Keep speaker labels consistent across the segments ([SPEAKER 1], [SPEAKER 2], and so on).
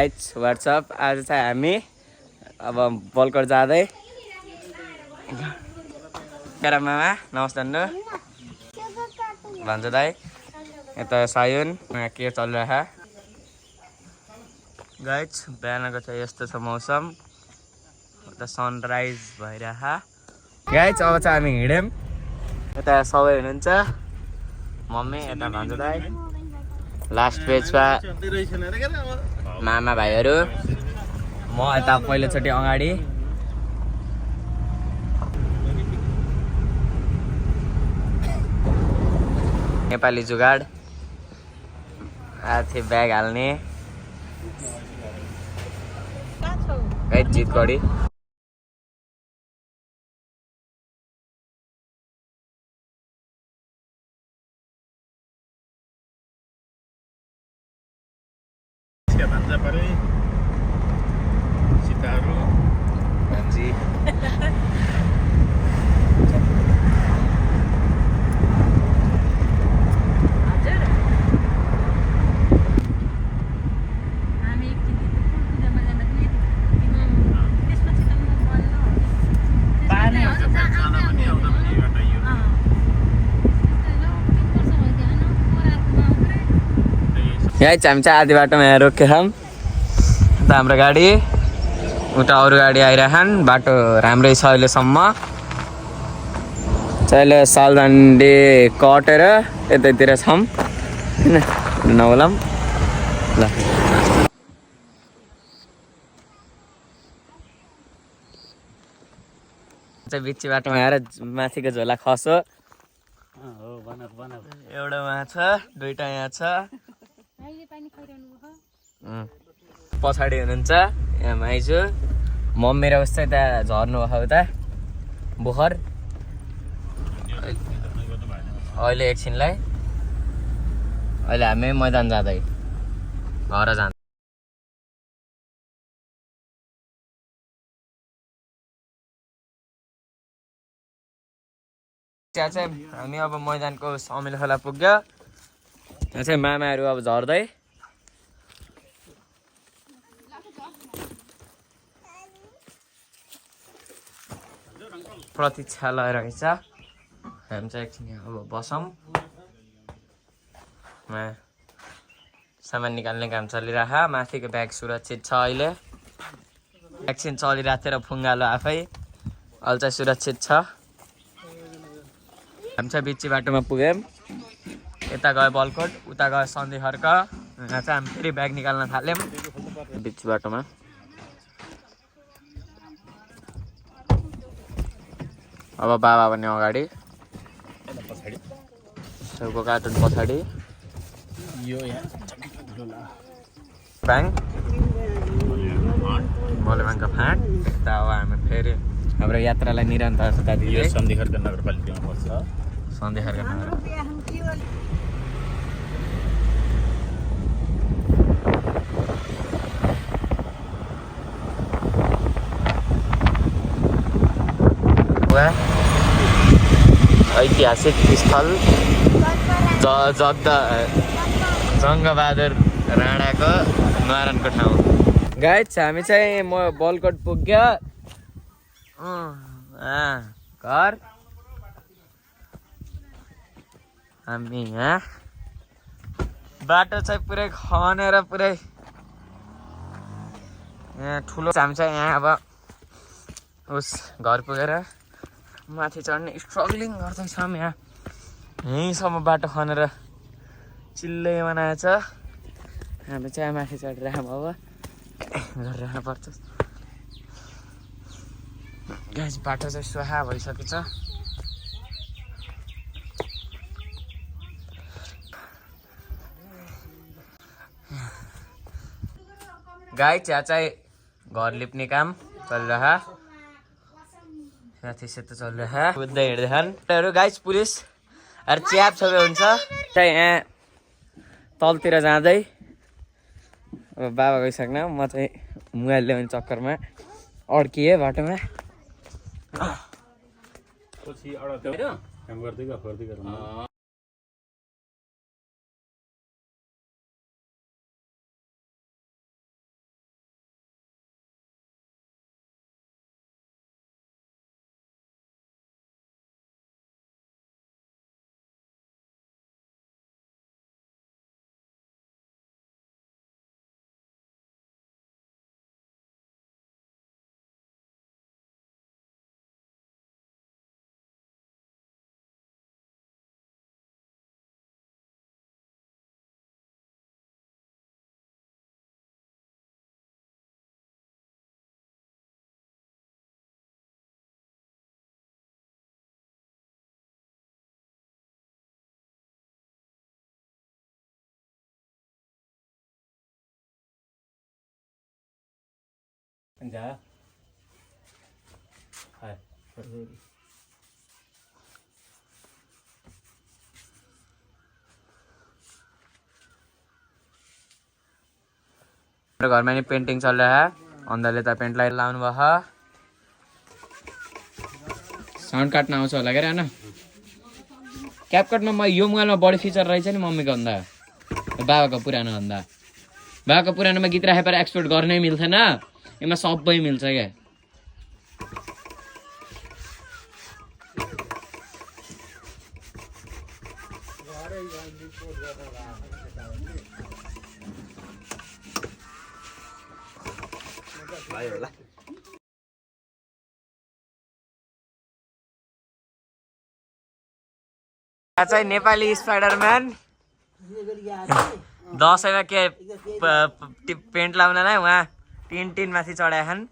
[SPEAKER 1] guys what's up आज चाहिँ हामी अब बलकोट जाँदै मामा नमस्ते भन्छ दाइ यता सायुन के चलिरहेको गाइस बिहानको चाहिँ यस्तो छ मौसम उता सनराइज भइरहेको गाइस अब चाहिँ हामी हिँड्यौँ यता सबै हुनुहुन्छ मम्मी यता भन्छ दाइ लास्ट पेजमा मामा भाइहरू म यता पहिलोचोटि अगाडि नेपाली जुगाड आथे ब्याग हाल्ने जितगढी
[SPEAKER 2] सितारू
[SPEAKER 1] भान्जी यही चाहिँ हामी चाहिँ आधी बाटोमा यहाँ रोकेको छौँ उता हाम्रो गाडी उता अरू गाडी आइरहन् बाटो राम्रै छ अहिलेसम्म चाहिँ अहिले सालदान्डे कटेर यतैतिर छौँ होइन नबोलाम ल चाहिँ बिच बाटोमा आएर माथिको झोला खसो एउटा माछा दुईटा यहाँ छ पछाडि हुनुहुन्छ यहाँ माइजू मम्मी र उस्तै त्यहाँ झर्नु भयो उता बुखर अहिले एकछिनलाई अहिले हामी मैदान जाँदै घर जाँदै त्यहाँ चाहिँ हामी अब मैदानको समिल खोला पुग्यो यहाँ चाहिँ मामाहरू अब झर्दै प्रतीक्षालय रहेछ हामी चाहिँ एकछिन अब बसौँ सामान निकाल्ने काम चलिरह माथिको ब्याग सुरक्षित छ अहिले एकछिन चलिरहेको थियो र फुङ्गालो आफै अहिले चाहिँ सुरक्षित छ हामी चाहिँ बिच बाटोमा पुग्यौँ यता गयो बलकोट उता गयो सन्धि खर्क यहाँ चाहिँ हामी फेरि ब्याग निकाल्न थाल्यौँ बिच बाटोमा अब बाबा पनि अगाडि सबको कार्टुन पछाडि फ्याङ बलेबाङको फाँट यता अब हामी फेरि हाम्रो यात्रालाई निरन्तरता दिँदै
[SPEAKER 2] सन्धि खर्क नगरपालिकामा पर्छ
[SPEAKER 1] सन्धि खर्क नगर ऐतिहासिक स्थल जङ्गबहादुर राणाको न्वारानको ठाउँ गाइस हामी चाहिँ म बलकोट पुग्यो घर हामी यहाँ बाटो चाहिँ पुरै खनेर पुरै यहाँ ठुलो हामी चाहिँ यहाँ अब उस घर पुगेर माथि चढ्ने स्ट्रगलिङ गर्दैछौँ यहाँ यहीँसम्म बाटो खनेर चिल्लै बनाएछ हामी चाहिँ माथि चढिरहेको अब गरिरहनु पर्छ गाइस बाटो चाहिँ सुहा भइसकेछ गाइस यहाँ चाहिँ घर लिप्ने काम चलिरहेको माथि सेतो चलिरहेको कुद्दै हिँड्दैछन् गाइस पुलिस अरू च्याप सबै हुन्छ चाहिँ यहाँ तलतिर जाँदै अब बाबा गइसक्न म चाहिँ मोबाइल ल्याउने चक्करमा अड्किएँ बाटोमा
[SPEAKER 2] पछि जा हाय
[SPEAKER 1] मेरो घरमा नि पेन्टिङ चल रहा है अन्दाले त पेन्ट लाइट लाउनु भयो साउन्ड काट्न आउँछ होला क्या हैन क्यापकटमा म यो मोबाइलमा बढी फिचर रहेछ नि मम्मीको भन्दा बाबाको पुरानो भन्दा बाबाको पुरानोमा गीत राखेर एक्सपोर्ट गर्नै मिल्थेन यसमा सबै मिल्छ क्या चाहिँ नेपाली स्पाइडरम्यान दसैँमा के पेन्ट लाउनलाई उहाँ टिन माथि चढाएछन्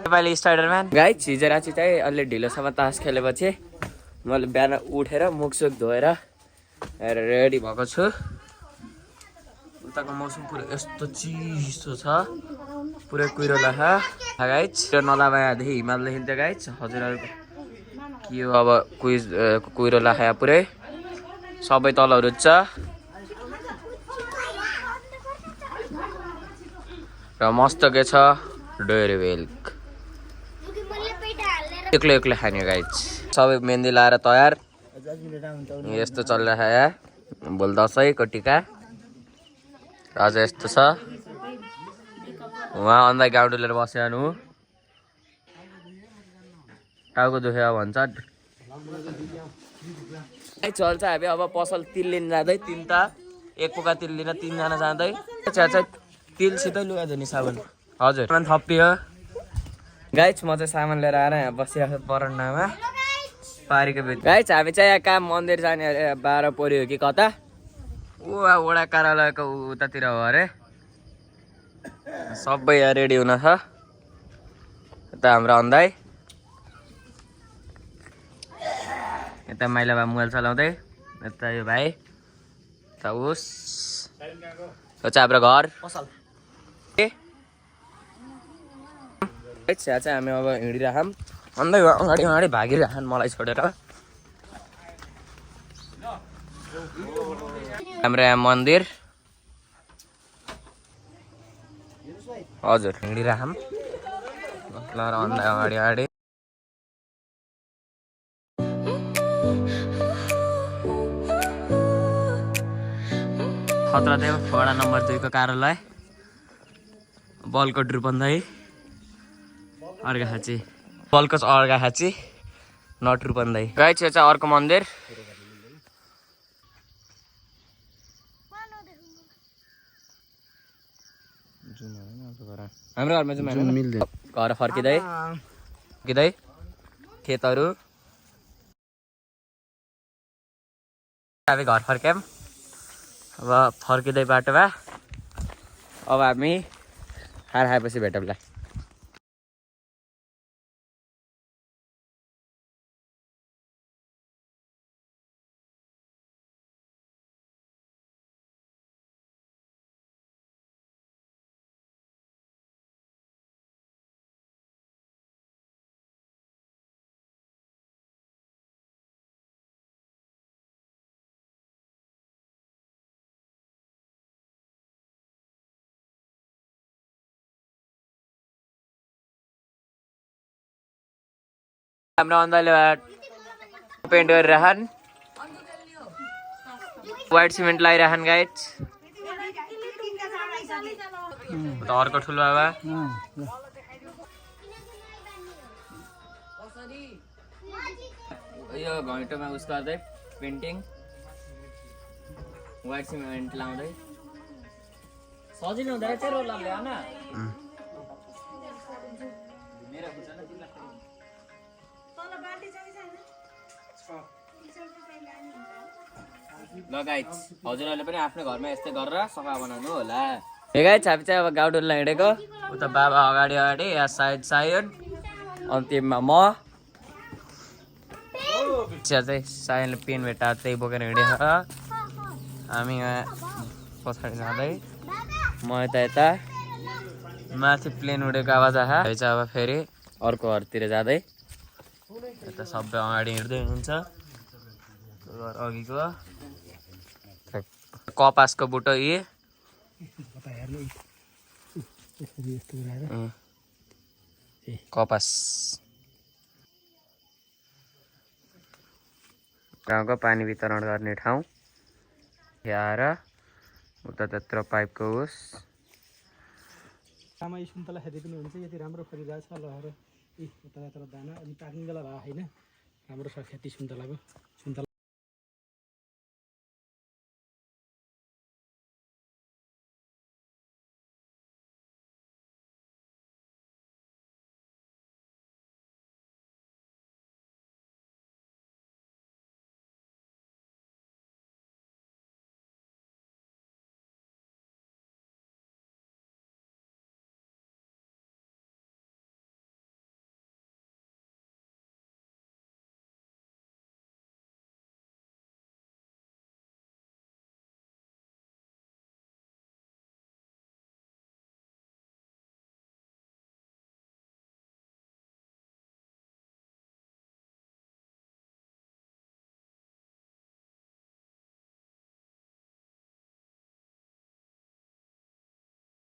[SPEAKER 1] नेपाली स्पाइडरम्यान गाइस हिजो राति चाहिँ अलि ढिलोसम्म तास खेलेपछि मैले बिहान उठेर मुखसुख धोएर रेडी भएको छु उताको मौसम पुरै यस्तो चिसो छ पुरै कुहिरो लाग्छ गाइस त्यो नलाबादेखि हिमाल देखिन्थ्यो गाइस हजुरहरूको के हो अब कुहिरो लाखा पुरै सबै तल रुच्छ र मस्त के छ डेरी मिल्क एक्लै एक्लै खाने गाइस सबै मेहन्दी लाएर तयार यस्तो चलिरहेको है भोलि दसैँको टिका आज यस्तो छ उहाँ अन्दा गाउँ डुलेर बस्यानु टाउको दुख्यो भन्छ चल्छ हामी अब पसल तिल लिन जाँदै तिनवटा एक पोका तिल लिन तिनजना जाँदै चाहिँ तिलसितै लुगा धुने साबुन हजुर थपियो गाइस म चाहिँ सामान लिएर आएर यहाँ बसिरहेको छु बरन्डामा पारीको बिच गाइस हामी चाहिँ यहाँ कहाँ मन्दिर जाने अरे 12 पऱ्यो कि कता वडा कार्यालयको उतातिर हो अरे सबै यहाँ रेडी हुन छ यता हाम्रो अन्दाई यता माइला बा मोबाइल चलाउँदै यता यो भाइ यता उस यो चाहिँ हाम्रो घर पसल यहाँ चाहिँ हामी अब हिँडिरहौँ अन्दै अगाडि अगाडि भागिरहन् मलाई छोडेर हाम्रो यहाँ मन्दिर हजुर हिँडिरहौँ अन्दै अगाडि अगाडि खतरादेव वडा नम्बर 2 को कार्यालय बलकोट रूपन्दै अर्घाखाँची बलकोट अर्घाखाँची नट रूपन्दै गाइस यो चाहिँ अर्को मन्दिर हाम्रो घरमा चाहिँ मिल्दैन घर फर्किँदै खेतहरू हामी घर फर्क्यौँ अब फर्किँदै बाटोमा अब हामी खाना खाएपछि भेटौँला हाम्रो अन्दाले पेन्ट गरिरहन् व्हाइट सिमेन्ट लगाइरहन् गाइस अर्को ठुलो बाबा यो घैँटोमा उस गर्दै पेन्टिङ व्हाइट सिमेन्ट लाउँदै सजिलो हुँदो रहेछ रोलरले हैन ल गाइस हजुरहरूले पनि आफ्नो घरमा यस्तै गरेर सफा बनाउनु होला हे गाइस हामी चाहिँ अब गाउँडुल्ला हिँडेको उता बाबा अगाडि अगाडि या साइड अन्तिममा म चाहिँ साइनले पेन भेट्टा त्यही बोकेर हिँडेको हामी यहाँ पछाडि जाँदै म यता माथि प्लेन उडेको आवाज आयो चाहिँ अब फेरि अर्को घरतिर जाँदै यता सबै अगाडि हिँड्दै हुनुहुन्छ घर अघिको कपासको बुटो यी कपास गाउँको पानी वितरण गर्ने ठाउँ यहाँ उता त्यत्रो पाइपको उस
[SPEAKER 3] आमा यो सुन्तला खेती पनि हुन्छ यति राम्रो फलिरहेछ ल उता यता दाना अनि पाक्ने बेला भयो होइन राम्रो छ खेती सुन्तलाको सुन्तला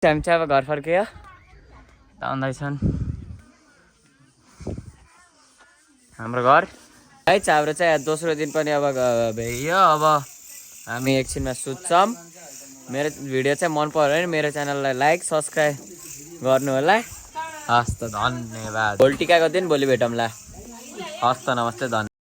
[SPEAKER 1] टाइम चाहिँ अब घर फर्कियो आउँदैछन् हाम्रो घर है हाम्रो चाहिँ दोस्रो दिन पनि अब भ्याइयो अब हामी एकछिनमा सुत्छौँ मेरो भिडियो चाहिँ मन पर्यो भने मेरो च्यानललाई लाइक सब्सक्राइब गर्नु होला हस् त धन्यवाद भोलि टिकाको दिन भोलि भेटौँला हस् त नमस्ते धन्यवाद